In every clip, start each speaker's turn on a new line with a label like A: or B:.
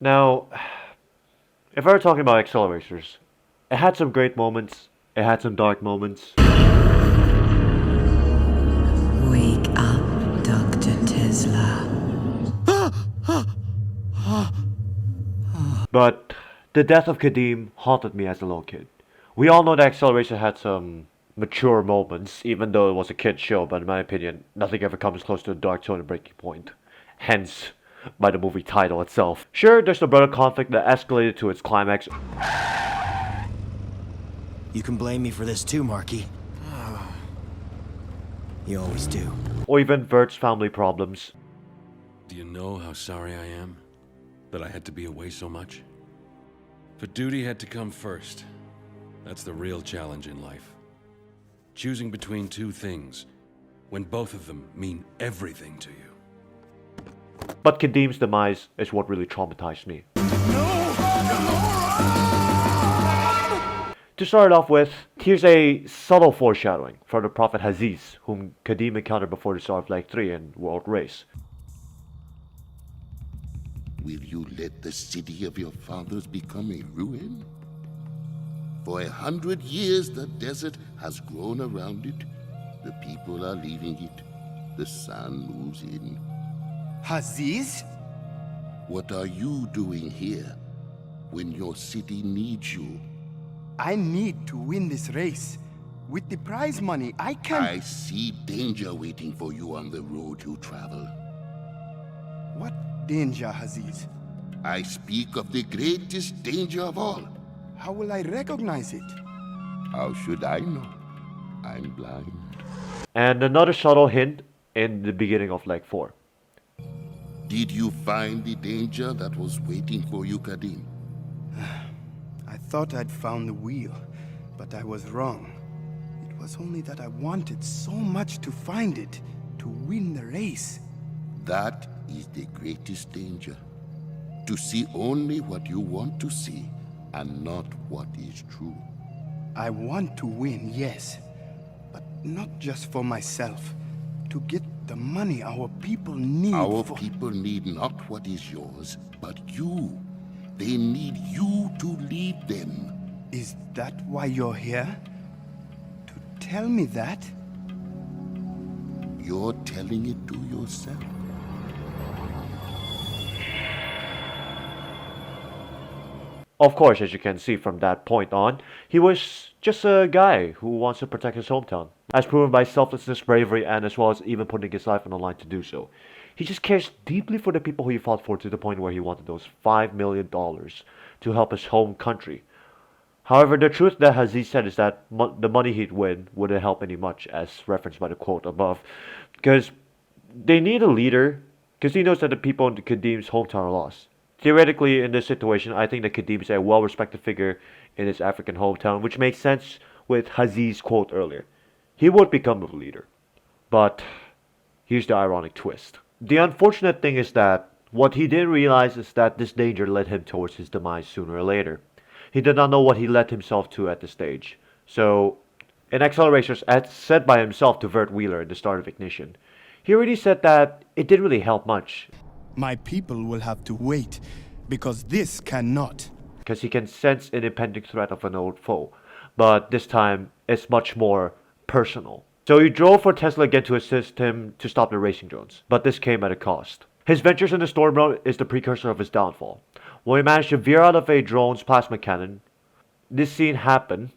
A: Now, if I were talking about Acceleracers, it had some great moments, it had some dark moments,
B: Wake up, Dr. Tesla.
A: but the death of Kadeem haunted me as a little kid. We all know that Acceleration had some mature moments, even though it was a kid's show, but in my opinion, nothing ever comes close to a dark tone and breaking point. Hence, by the movie title itself. Sure, there's the brother conflict that escalated to its climax,
C: You can blame me for this too, Marky. You always do.
A: or even Vert's family problems.
D: Do you know how sorry I am that I had to be away so much? But duty had to come first. That's the real challenge in life. Choosing between two things when both of them mean everything to you.
A: But Kadeem's demise is what really traumatized me. To start off with, here's a subtle foreshadowing from the Prophet Haziz, whom Kadeem encountered before the start of Flag 3 and World Race.
E: Will you let the city of your fathers become a ruin? For 100 years the desert has grown around it. The people are leaving it. The sun moves in.
F: Haziz?
E: What are you doing here when your city needs you?
F: I need to win this race. With the prize money, I can...
E: I see danger waiting for you on the road you travel.
F: What danger, Haziz?
E: I speak of the greatest danger of all.
F: How will I recognize it?
E: How should I know? I'm blind.
A: And another subtle hint in the beginning of Flag 4.
E: Did you find the danger that was waiting for you, Kadim?
F: I thought I'd found the wheel, but I was wrong. It was only that I wanted so much to find it, to win the race.
E: That is the greatest danger. To see only what you want to see, and not what is true.
F: I want to win, yes, but not just for myself. To get the money our people need
E: Our
F: for...
E: people need not what is yours, but you. They need you to lead them.
F: Is that why you're here? To tell me that?
E: You're telling it to yourself.
A: Of course, as you can see from that point on, he was just a guy who wants to protect his hometown, as proven by selflessness, bravery, and as well as even putting his life on the line to do so. He just cares deeply for the people who he fought for to the point where he wanted those $5 million to help his home country. However, the truth that Haziz said is that the money he'd win wouldn't help any much, as referenced by the quote above, because they need a leader, because he knows that the people in Kadeem's hometown are lost. Theoretically, in this situation, I think that Kadeem is a well-respected figure in his African hometown, which makes sense with Haziz's quote earlier. He would become a leader. But here's the ironic twist. The unfortunate thing is that what he didn't realize is that this danger led him towards his demise sooner or later. He did not know what he led himself to at this stage. So, in Acceleracers, as said by himself to Vert Wheeler at the start of Ignition, he already said that it didn't really help much,
F: My people will have to wait, because this cannot.
A: because he can sense an impending threat of an old foe. But this time, it's much more personal. So he drove for Tesla again to assist him to stop the racing drones, but this came at a cost. His ventures in the storm realm is the precursor of his downfall. When he managed to veer out of a drone's plasma cannon, this scene happened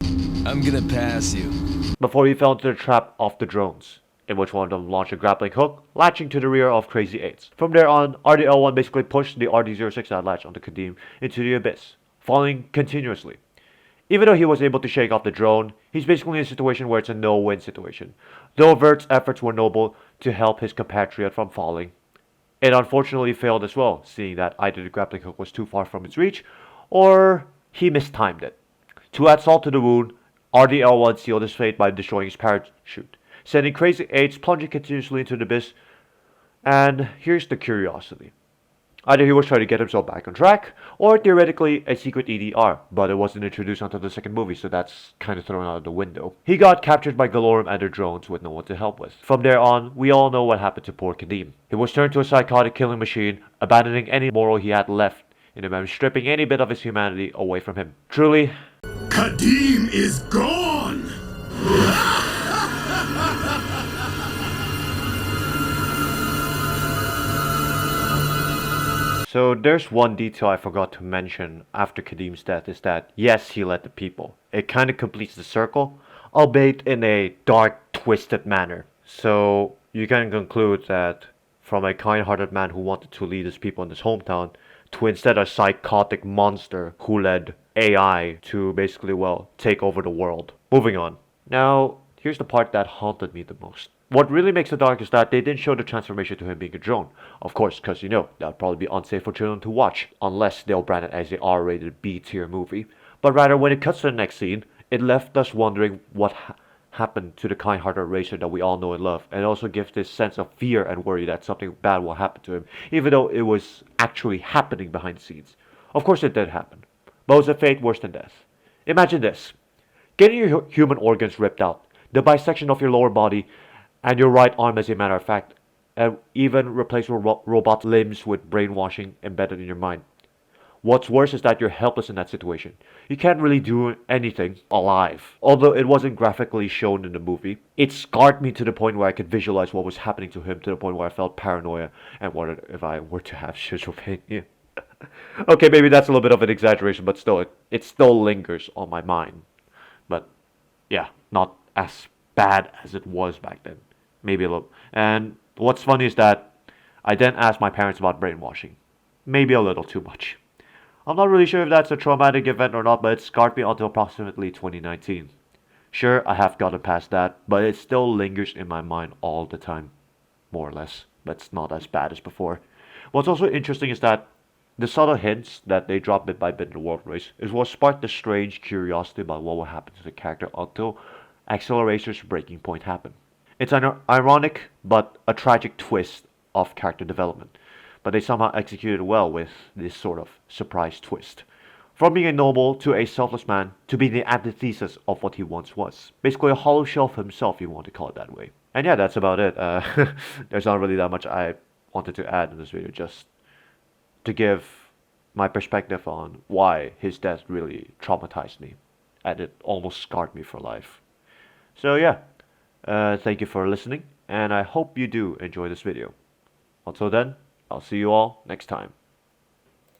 C: I'm gonna pass you.
A: before he fell into the trap of the drones, in which one of them launched a grappling hook, latching to the rear of Crazy 8's. From there on, RDL-1 basically pushed the RD-06 latch onto Kadeem into the abyss, falling continuously. Even though he was able to shake off the drone, he's basically in a situation where it's a no-win situation. Though Vert's efforts were noble to help his compatriot from falling, it unfortunately failed as well, seeing that either the grappling hook was too far from its reach, or he mistimed it. To add salt to the wound, RDL-1 sealed his fate by destroying his parachute, sending Crazy 8's plunging continuously into the abyss. And here's the curiosity. Either he was trying to get himself back on track, or theoretically a secret EDR, but it wasn't introduced until the second movie, so that's kind of thrown out of the window. He got captured by Galorum and their drones with no one to help with. From there on, we all know what happened to poor Kadeem. He was turned to a psychotic killing machine, abandoning any moral he had left in a manner stripping any bit of his humanity away from him. Truly,
G: Kadeem is gone!
A: so there's one detail I forgot to mention after Kadeem's death is that yes, he led the people. It kind of completes the circle, albeit in a dark, twisted manner. So you can conclude that from a kind-hearted man who wanted to lead his people in his hometown to instead a psychotic monster who led AI to basically, well, take over the world. Moving on. Now, here's the part that haunted me the most. What really makes it dark is that they didn't show the transformation to him being a drone. Of course, because that'd probably be unsafe for children to watch, unless they'll brand it as a R-rated B-tier movie. But rather, when it cuts to the next scene, it left us wondering what happened to the kind-hearted racer that we all know and love, and also gives this sense of fear and worry that something bad will happen to him, even though it was actually happening behind the scenes. Of course it did happen, but was a fate worse than death? Imagine this. Getting your human organs ripped out, the bisection of your lower body, and your right arm as a matter of fact, and even replace your robot limbs with brainwashing embedded in your mind. What's worse is that you're helpless in that situation. You can't really do anything alive. Although it wasn't graphically shown in the movie, it scarred me to the point where I could visualize what was happening to him, to the point where I felt paranoia and wondered if I were to have schizophrenia. Okay, maybe that's a little bit of an exaggeration, but still, it still lingers on my mind. But yeah, not as bad as it was back then. Maybe a little. And what's funny is that I then asked my parents about brainwashing. Maybe a little too much. I'm not really sure if that's a traumatic event or not, but it scarred me until approximately 2019. Sure, I have gotten past that, but it still lingers in my mind all the time. More or less, but it's not as bad as before. What's also interesting is that the subtle hints that they drop bit by bit in the world race is what sparked the strange curiosity about what will happen to the character until Acceleracer's breaking point happened. It's an ironic but a tragic twist of character development, but they somehow executed well with this sort of surprise twist. From being a noble to a selfless man to being the antithesis of what he once was. Basically a hollow shell of himself, if you want to call it that way. And yeah, that's about it. There's not really that much I wanted to add in this video, just to give my perspective on why his death really traumatized me, and it almost scarred me for life. So yeah, thank you for listening, and I hope you do enjoy this video. Until then, I'll see you all next time.